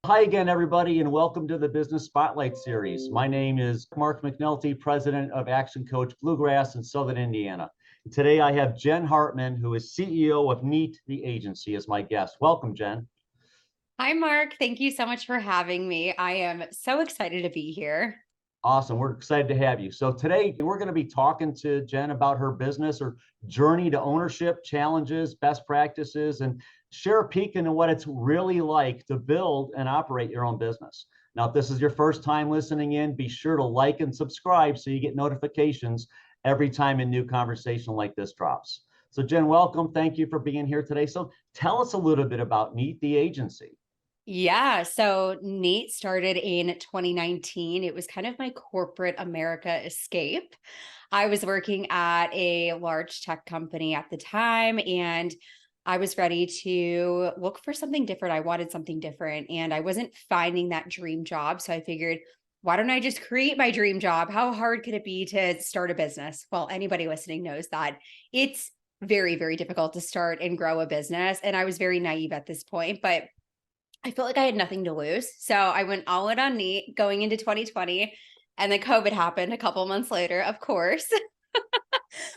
Hi again, everybody, and welcome to the Business Spotlight Series. My name is Mark McNulty, President of Action Coach Bluegrass in Southern Indiana. Today, I have Jen Hartmann, who is CEO of Neat, the agency, as my guest. Welcome, Jen. Hi, Mark. Thank you so much for having me. I am so excited to be here. Awesome. We're excited to have you. So today we're going to be talking to Jen about her business, her journey to ownership, challenges, best practices, and share a peek into what it's really like to build and operate your own business. Now, if this is your first time listening in, be sure to like and subscribe so you get notifications every time a new conversation like this drops. So Jen, welcome. Thank you for being here today. So tell us a little bit about Neat the agency. Yeah, so Neat started in 2019. It was kind of my corporate America escape. I was working at a large tech company at the time, and I was ready to look for something different. I wanted something different, and I wasn't finding that dream job. So I figured, why don't I just create my dream job? How hard could it be to start a business? Well, anybody listening knows that it's very, very difficult to start and grow a business. And I was very naive at this point, but I felt like I had nothing to lose. So I went all in on Neat going into 2020. And then COVID happened a couple months later, of course.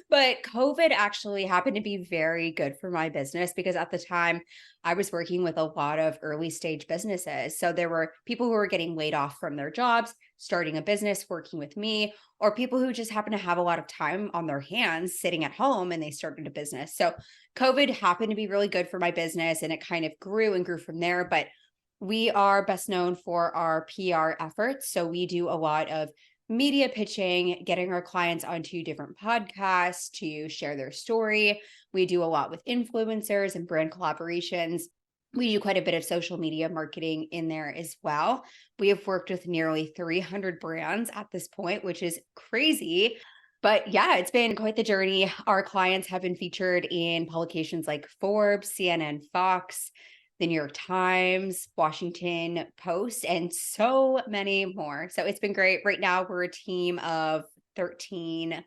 But COVID actually happened to be very good for my business because at the time I was working with a lot of early stage businesses. So there were people who were getting laid off from their jobs, starting a business, working with me, or people who just happen to have a lot of time on their hands sitting at home and they started a business. So COVID happened to be really good for my business and it kind of grew and grew from there. But we are best known for our PR efforts. So we do a lot of media pitching, getting our clients onto different podcasts to share their story. We do a lot with influencers and brand collaborations. We do quite a bit of social media marketing in there as well. We have worked with nearly 300 brands at this point, which is crazy. But yeah, it's been quite the journey. Our clients have been featured in publications like Forbes, CNN, Fox, the New York Times, Washington Post, and so many more. So it's been great. Right now, we're a team of 13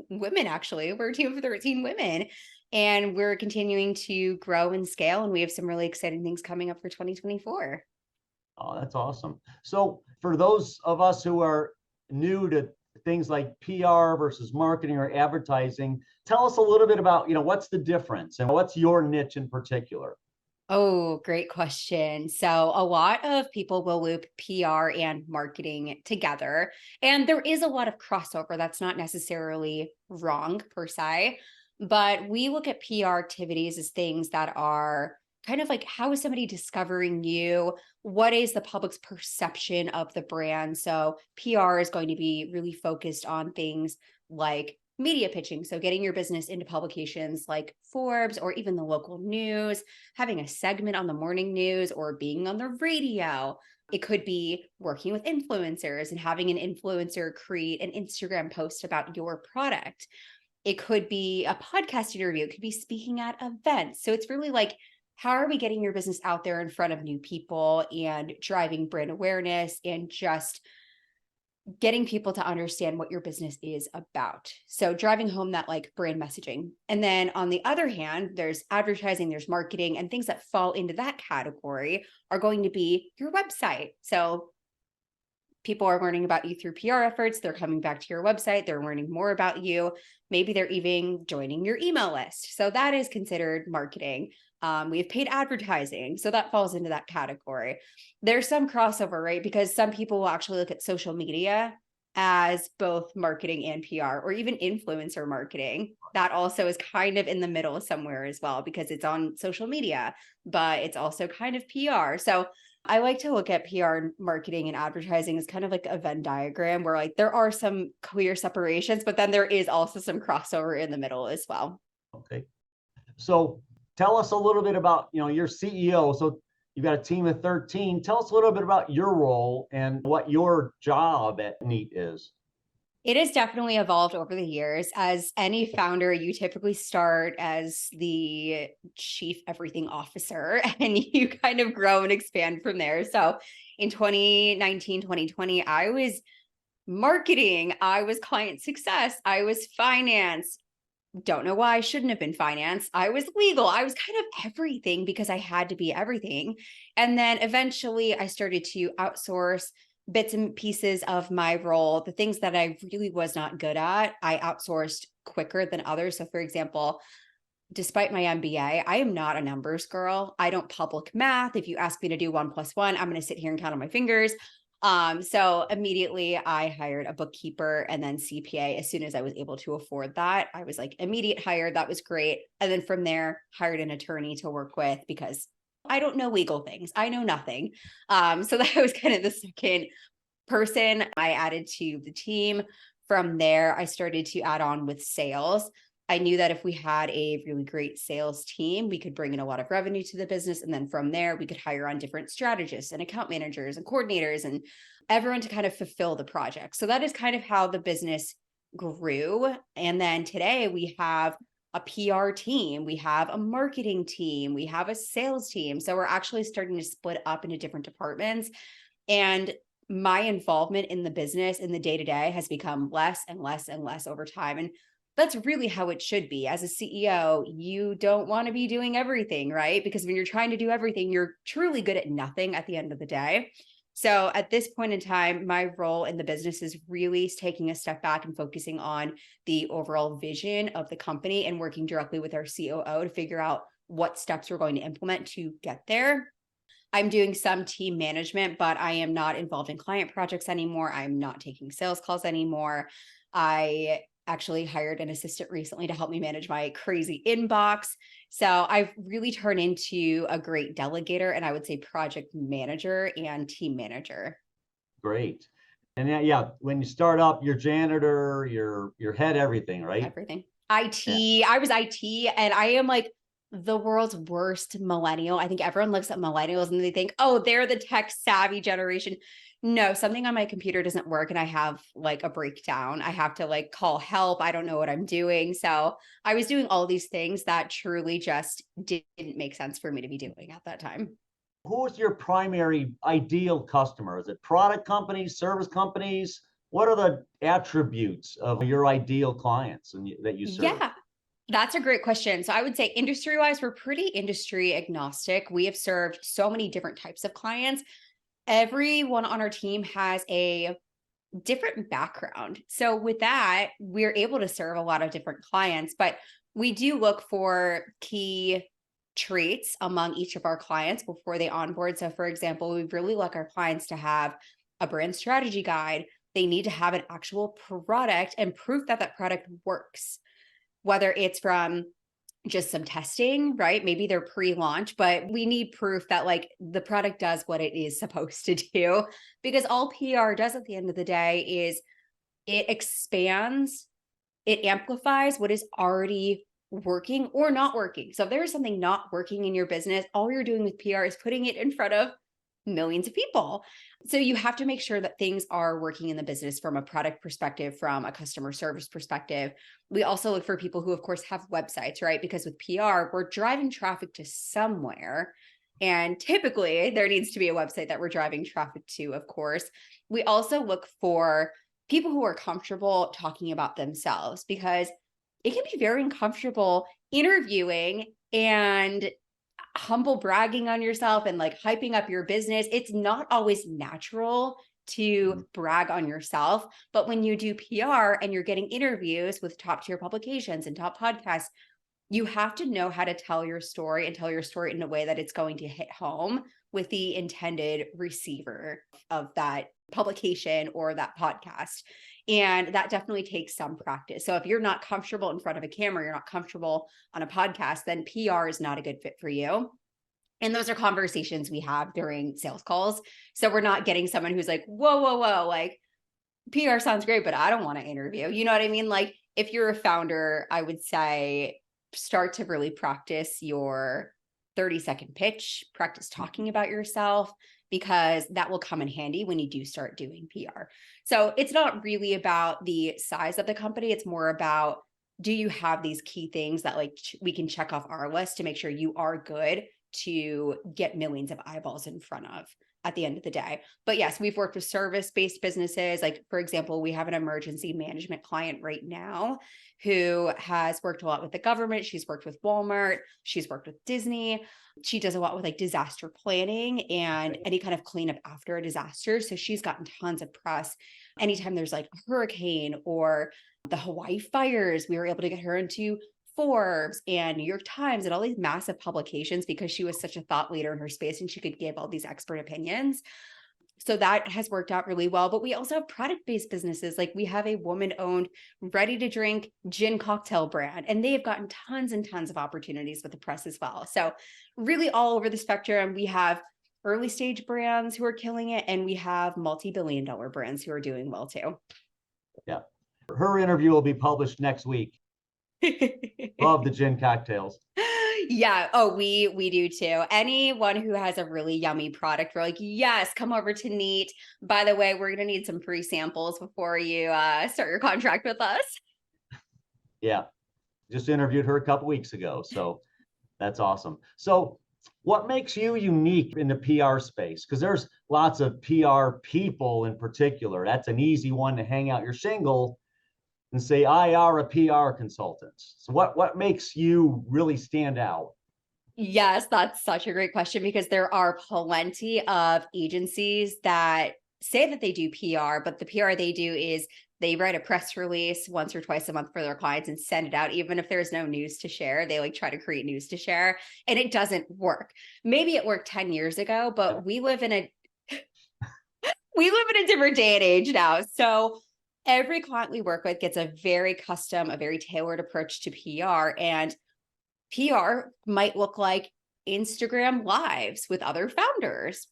women, actually. We're a team of 13 women, and we're continuing to grow and scale. And we have some really exciting things coming up for 2024. Oh, that's awesome. So for those of us who are new to things like PR versus marketing or advertising, tell us a little bit about, what's the difference and what's your niche in particular? Oh, great question. So, a lot of people will loop PR and marketing together, and there is a lot of crossover. That's not necessarily wrong per se, but we look at PR activities as things that are kind of like, how is somebody discovering you? What is the public's perception of the brand? So, PR is going to be really focused on things like media pitching. So, getting your business into publications like Forbes or even the local news, having a segment on the morning news or being on the radio. It could be working with influencers and having an influencer create an Instagram post about your product. It could be a podcast interview. It could be speaking at events. So it's really like, how are we getting your business out there in front of new people and driving brand awareness and just getting people to understand what your business is about. So driving home that like brand messaging. And then on the other hand, there's advertising, there's marketing, and things that fall into that category are going to be your website. So people are learning about you through PR efforts. They're coming back to your website. They're learning more about you. Maybe they're even joining your email list. So that is considered marketing. We have paid advertising. So that falls into that category. There's some crossover, right? Because some people will actually look at social media as both marketing and PR or even influencer marketing. That also is kind of in the middle somewhere as well because it's on social media, but it's also kind of PR. So I like to look at PR marketing and advertising as kind of like a Venn diagram where like there are some clear separations, but then there is also some crossover in the middle as well. Okay. So tell us a little bit about, your CEO. So you've got a team of 13. Tell us a little bit about your role and what your job at Neat is. It has definitely evolved over the years. As any founder, you typically start as the chief everything officer and you kind of grow and expand from there. So in 2019, 2020, I was marketing, I was client success, I was finance, Don't know why I shouldn't have been finance. I was legal. I was kind of everything because I had to be everything. And then eventually I started to outsource bits and pieces of my role. The things that I really was not good at, I outsourced quicker than others. So for example, despite my MBA, I am not a numbers girl. I don't public math. If you ask me to do 1+1, I'm going to sit here and count on my fingers. So immediately I hired a bookkeeper and then CPA as soon as I was able to afford that. I was like immediate hire. That was great. And then from there, hired an attorney to work with because I don't know legal things. I know nothing. So that was kind of the second person I added to the team. From there, I started to add on with sales. I knew that if we had a really great sales team, we could bring in a lot of revenue to the business. And then from there, we could hire on different strategists and account managers and coordinators and everyone to kind of fulfill the project. So that is kind of how the business grew. And then today we have a PR team, we have a marketing team, we have a sales team. So we're actually starting to split up into different departments. And my involvement in the business in the day-to-day has become less and less and less over time. And that's really how it should be. As a CEO, you don't want to be doing everything, right? Because when you're trying to do everything, you're truly good at nothing at the end of the day. So at this point in time, my role in the business is really taking a step back and focusing on the overall vision of the company and working directly with our COO to figure out what steps we're going to implement to get there. I'm doing some team management, but I am not involved in client projects anymore. I'm not taking sales calls anymore. I actually hired an assistant recently to help me manage my crazy inbox. So I've really turned into a great delegator and I would say project manager and team manager. Great. And yeah, when you start up, you're janitor, your head, everything, right? Everything. Yeah. IT. I was IT and I am like the world's worst millennial. I think everyone looks at millennials and they think, oh, they're the tech savvy generation. No, something on my computer doesn't work and I have like a breakdown. I have to like call help. I don't know what I'm doing. So I was doing all these things that truly just didn't make sense for me to be doing at that time. Who is your primary ideal customer? Is it product companies, service companies? What are the attributes of your ideal clients that you serve? Yeah, that's a great question. So I would say industry wise, we're pretty industry agnostic. We have served so many different types of clients. Everyone on our team has a different background. So with that, we're able to serve a lot of different clients, but we do look for key traits among each of our clients before they onboard. So for example, we really like our clients to have a brand strategy guide. They need to have an actual product and proof that that product works, whether it's from just some testing, right? Maybe they're pre-launch, but we need proof that like the product does what it is supposed to do, because all PR does at the end of the day is it expands, it amplifies what is already working or not working. So if there is something not working in your business, all you're doing with PR is putting it in front of millions of people. So you have to make sure that things are working in the business from a product perspective, from a customer service perspective. We also look for people who, of course, have websites, right? Because with PR, we're driving traffic to somewhere. And typically there needs to be a website that we're driving traffic to, of course. We also look for people who are comfortable talking about themselves because it can be very uncomfortable interviewing and humble bragging on yourself and like hyping up your business. It's not always natural to brag on yourself, but when you do PR and you're getting interviews with top tier publications and top podcasts, you have to know how to tell your story and tell your story in a way that it's going to hit home with the intended receiver of that publication or that podcast. And that definitely takes some practice. So if you're not comfortable in front of a camera, you're not comfortable on a podcast, then PR is not a good fit for you. And those are conversations we have during sales calls. So we're not getting someone who's like, whoa, whoa, whoa, like PR sounds great, but I don't want to interview. You know what I mean? Like if you're a founder, I would say start to really practice your 30-second pitch, practice talking about yourself, because that will come in handy when you do start doing PR. So it's not really about the size of the company. It's more about, do you have these key things that like we can check off our list to make sure you are good to get millions of eyeballs in front of at the end of the day. But yes, we've worked with service-based businesses. Like, for example, we have an emergency management client right now who has worked a lot with the government. She's worked with Walmart. She's worked with Disney. She does a lot with like disaster planning and any kind of cleanup after a disaster. So she's gotten tons of press. Anytime there's like a hurricane or the Hawaii fires, we were able to get her into Forbes and New York Times and all these massive publications because she was such a thought leader in her space and she could give all these expert opinions. So that has worked out really well. But we also have product-based businesses. Like we have a woman-owned ready-to-drink gin cocktail brand, and they've gotten tons and tons of opportunities with the press as well. So really all over the spectrum, we have early stage brands who are killing it, and we have multi-billion dollar brands who are doing well too. Yeah. Her interview will be published next week. Love the gin cocktails. Yeah. Oh, we do too. Anyone who has a really yummy product, we're like, yes, come over to Neat. By the way, we're gonna need some free samples before you start your contract with us. Yeah. Just interviewed her a couple weeks ago. So that's awesome. So what makes you unique in the PR space? Because there's lots of PR people in particular. That's an easy one to hang out your shingle and say, I are a PR consultant. So what makes you really stand out? Yes, that's such a great question because there are plenty of agencies that say that they do PR, but the PR they do is they write a press release once or twice a month for their clients and send it out. Even if there's no news to share, they like try to create news to share and it doesn't work. Maybe it worked 10 years ago, but we live in a different day and age now. So every client we work with gets a very custom, a very tailored approach to PR. And PR might look like Instagram lives with other founders.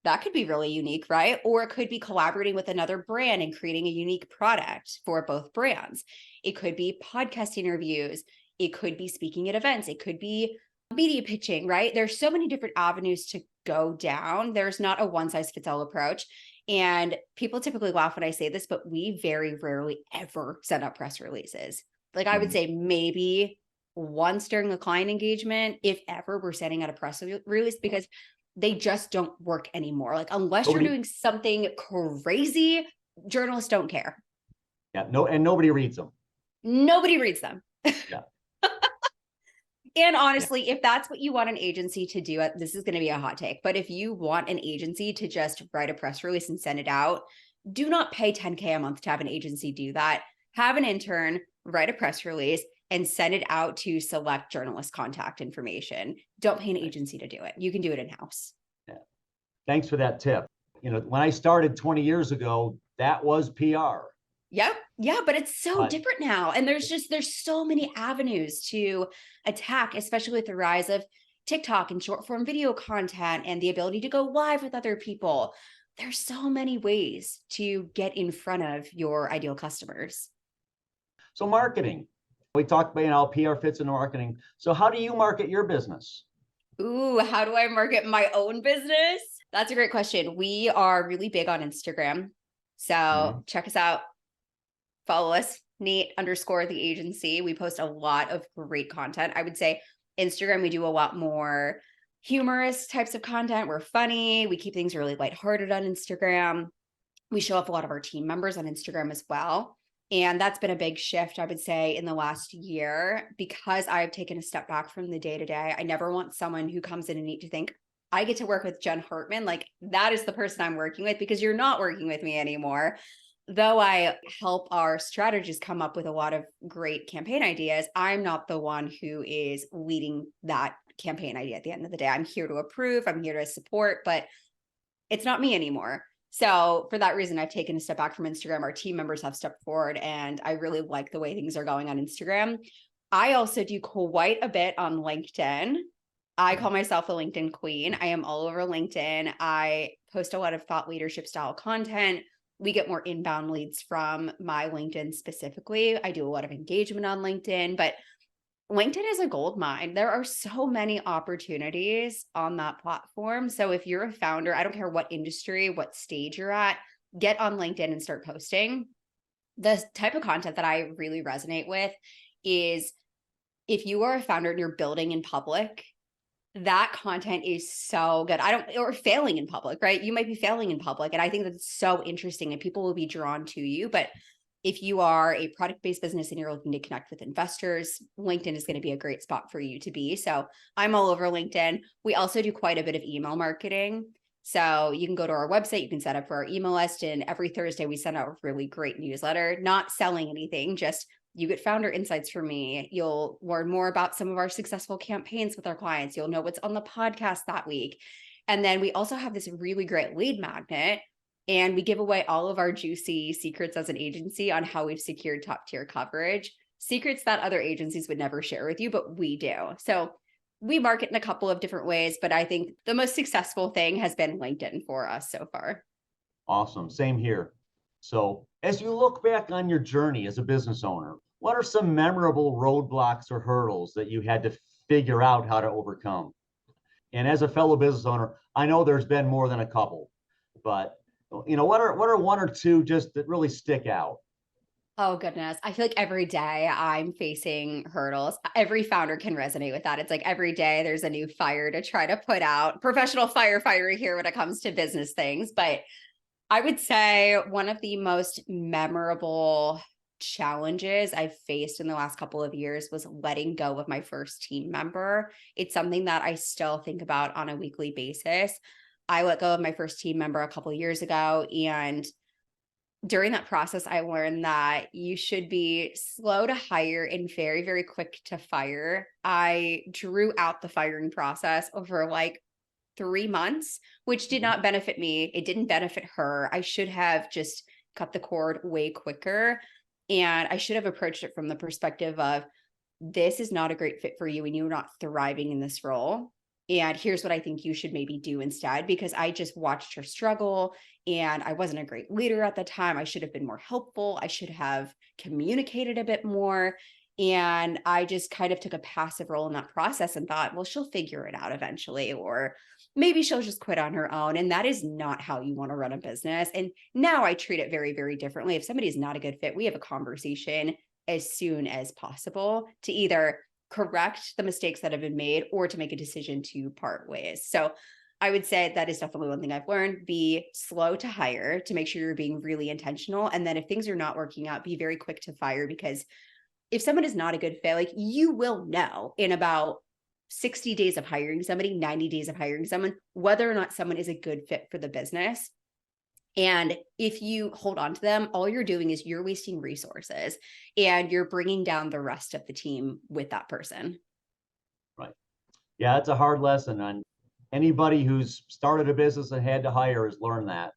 That could be really unique, right? Or it could be collaborating with another brand and creating a unique product for both brands. It could be podcast interviews. It could be speaking at events. It could be media pitching, right? There's so many different avenues to go down. There's not a one size fits all approach. And people typically laugh when I say this, but we very rarely ever send out press releases. Like I would say maybe once during a client engagement, if ever, we're sending out a press release because they just don't work anymore. Like unless you're doing something crazy, journalists don't care. Yeah, no, and nobody reads them. Nobody reads them. Yeah. And honestly, if that's what you want an agency to do, this is going to be a hot take, but if you want an agency to just write a press release and send it out, do not pay $10K a month to have an agency do that. Have an intern write a press release and send it out to select journalist contact information. Don't pay an agency to do it. You can do it in-house. Yeah. Thanks for that tip. You know, when I started 20 years ago, that was PR. Yep. Yeah, but it's so different now. And there's so many avenues to attack, especially with the rise of TikTok and short form video content and the ability to go live with other people. There's so many ways to get in front of your ideal customers. So marketing, we talked about how PR fits into marketing. So how do you market your business? Ooh, how do I market my own business? That's a great question. We are really big on Instagram. So check us out. Follow us, Neat_the agency. We post a lot of great content. I would say Instagram, we do a lot more humorous types of content. We're funny. We keep things really lighthearted on Instagram. We show off a lot of our team members on Instagram as well. And that's been a big shift, I would say, in the last year because I've taken a step back from the day-to-day. I never want someone who comes in and need to think, I get to work with Jen Hartmann. Like that is the person I'm working with because you're not working with me anymore. Though I help our strategists come up with a lot of great campaign ideas, I'm not the one who is leading that campaign idea at the end of the day. I'm here to approve, I'm here to support, but it's not me anymore. So for that reason, I've taken a step back from Instagram. Our team members have stepped forward and I really like the way things are going on Instagram. I also do quite a bit on LinkedIn. I call myself a LinkedIn queen. I am all over LinkedIn. I post a lot of thought leadership style content. We get more inbound leads from my LinkedIn specifically. I do a lot of engagement on LinkedIn, but LinkedIn is a gold mine. There are so many opportunities on that platform. So if you're a founder, I don't care what industry, what stage you're at, get on LinkedIn and start posting. The type of content that I really resonate with is if you are a founder and you're building in public, That content is so good. Or failing in public, right? You might be failing in public. And I think that's so interesting and people will be drawn to you. But if you are a product-based business and you're looking to connect with investors, LinkedIn is going to be a great spot for you to be. So I'm all over LinkedIn. We also do quite a bit of email marketing. So you can go to our website, you can set up for our email list. And every Thursday we send out a really great newsletter, not selling anything, just you get founder insights from me. You'll learn more about some of our successful campaigns with our clients. You'll know what's on the podcast that week. And then we also have this really great lead magnet, and we give away all of our juicy secrets as an agency on how we've secured top tier coverage, secrets that other agencies would never share with you, but we do. So we market in a couple of different ways, but I think the most successful thing has been LinkedIn for us so far. Awesome. Same here. So, as you look back on your journey as a business owner, what are some memorable roadblocks or hurdles that you had to figure out how to overcome? And as a fellow business owner, I know there's been more than a couple, but what are one or two just that really stick out? Oh goodness. I feel like every day I'm facing hurdles. Every founder can resonate with that. It's like every day there's a new fire to try to put out. Professional firefighter here when it comes to business things. But I would say one of the most memorable challenges I've faced in the last couple of years was letting go of my first team member. It's something that I still think about on a weekly basis. I let go of my first team member a couple of years ago, and during that process, I learned that you should be slow to hire and very, very quick to fire. I drew out the firing process over like 3 months, which did not benefit me. It didn't benefit her. I should have just cut the cord way quicker. And I should have approached it from the perspective of this is not a great fit for you and you're not thriving in this role. And here's what I think you should maybe do instead, because I just watched her struggle and I wasn't a great leader at the time. I should have been more helpful. I should have communicated a bit more. And I just kind of took a passive role in that process and thought, well, she'll figure it out eventually, or maybe she'll just quit on her own. And that is not how you want to run a business. And now I treat it very, very differently. If somebody is not a good fit, we have a conversation as soon as possible to either correct the mistakes that have been made or to make a decision to part ways. So I would say that is definitely one thing I've learned. Be slow to hire to make sure you're being really intentional. And then if things are not working out, be very quick to fire, because if someone is not a good fit, like you will know in about 60 days of hiring somebody, 90 days of hiring someone, whether or not someone is a good fit for the business. And if you hold on to them, all you're doing is you're wasting resources and you're bringing down the rest of the team with that person. Right. Yeah, it's a hard lesson. And anybody who's started a business and had to hire has learned that.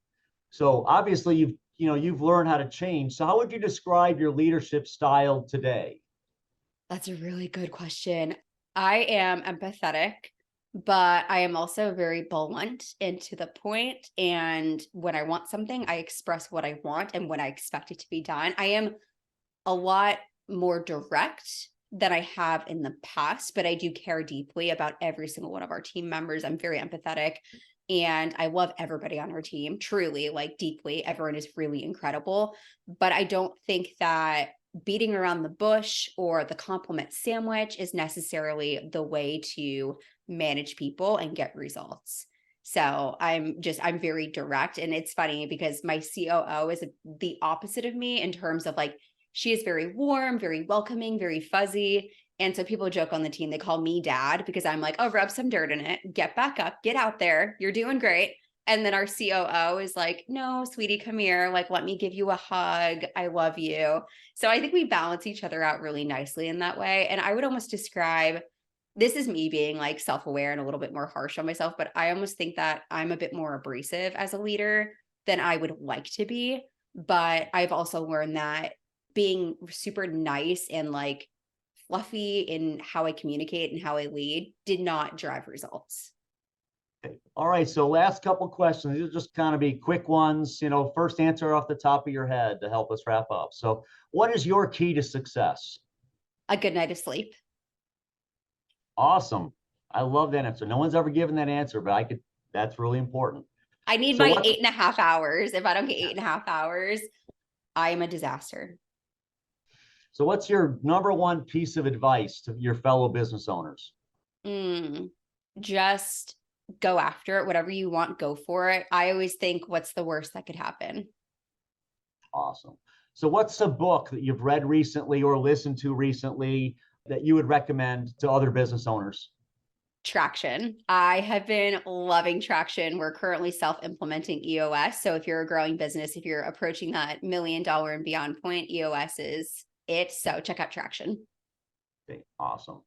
So obviously you've learned how to change. So how would you describe your leadership style today? That's a really good question. I am empathetic, but I am also very blunt and to the point. And when I want something, I express what I want and when I expect it to be done. I am a lot more direct than I have in the past, but I do care deeply about every single one of our team members. I'm very empathetic and I love everybody on our team, truly, like deeply. Everyone is really incredible, but I don't think that beating around the bush or the compliment sandwich is necessarily the way to manage people and get results. So I'm very direct. And it's funny because my COO is the opposite of me in terms of like, she is very warm, very welcoming, very fuzzy. And so people joke on the team, they call me dad because I'm like, oh, rub some dirt in it, get back up, get out there. You're doing great. And then our COO is like, no, sweetie, come here. Like, let me give you a hug. I love you. So I think we balance each other out really nicely in that way. And I would almost describe, this is me being like self-aware and a little bit more harsh on myself, but I almost think that I'm a bit more abrasive as a leader than I would like to be. But I've also learned that being super nice and like fluffy in how I communicate and how I lead did not drive results. Okay. All right. So last couple questions. These will just kind of be quick ones. First answer off the top of your head to help us wrap up. So what is your key to success? A good night of sleep. Awesome. I love that answer. No one's ever given that answer, but that's really important. I need So my what's 8.5 hours. If I don't get 8.5 hours, I am a disaster. so what's your number one piece of advice to your fellow business owners? Mm. Just go after it. Whatever you want, go for it. I always think, what's the worst that could happen? Awesome. So what's a book that you've read recently or listened to recently that you would recommend to other business owners? Traction. I have been loving Traction. We're currently self-implementing EOS. So if you're a growing business, if you're approaching that $1 million and beyond point, EOS is it. So check out Traction. Okay, awesome.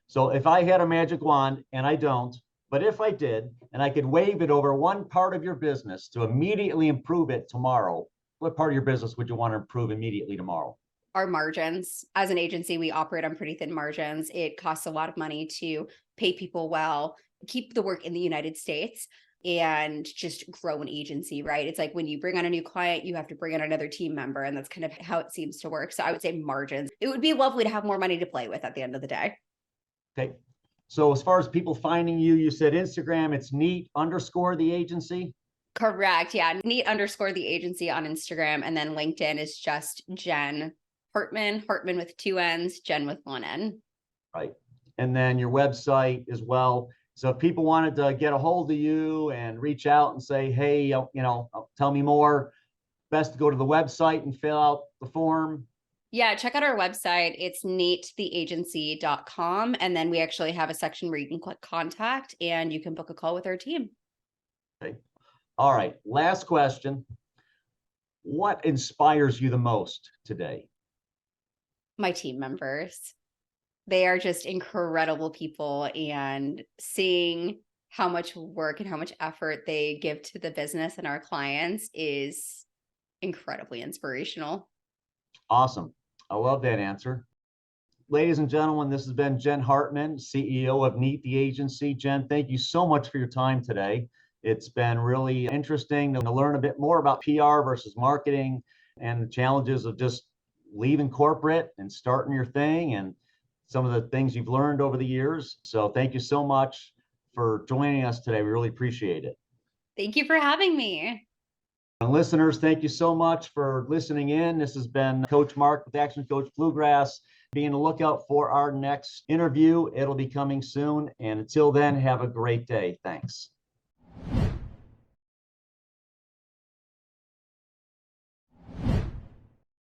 So if I had a magic wand, and I don't, but if I did, and I could wave it over one part of your business to immediately improve it tomorrow, what part of your business would you want to improve immediately tomorrow? Our margins. As an agency, we operate on pretty thin margins. It costs a lot of money to pay people well, keep the work in the United States, and just grow an agency, right? It's like when you bring on a new client, you have to bring on another team member, and that's kind of how it seems to work. So I would say margins. It would be lovely to have more money to play with at the end of the day. Okay. So as far as people finding you, you said Instagram, it's neat underscore the agency. Correct. Yeah. Neat underscore the agency on Instagram. And then LinkedIn is just Jen Hartmann, Hartmann with two N's, Jen with one N. Right. And then your website as well. So if people wanted to get a hold of you and reach out and say, hey, tell me more, best to go to the website and fill out the form. Yeah, check out our website. It's neattheagency.com. And then we actually have a section where you can click contact and you can book a call with our team. Okay. All right. Last question. What inspires you the most today? My team members. They are just incredible people, and seeing how much work and how much effort they give to the business and our clients is incredibly inspirational. Awesome. I love that answer. Ladies and gentlemen, this has been Jen Hartmann, CEO of Neat the Agency. Jen, thank you so much for your time today. It's been really interesting to learn a bit more about PR versus marketing and the challenges of just leaving corporate and starting your thing and some of the things you've learned over the years. So thank you so much for joining us today. We really appreciate it. Thank you for having me. And listeners, thank you so much for listening in. This has been Coach Mark with Action Coach Bluegrass. Be on the lookout for our next interview. It'll be coming soon. And until then, have a great day. Thanks.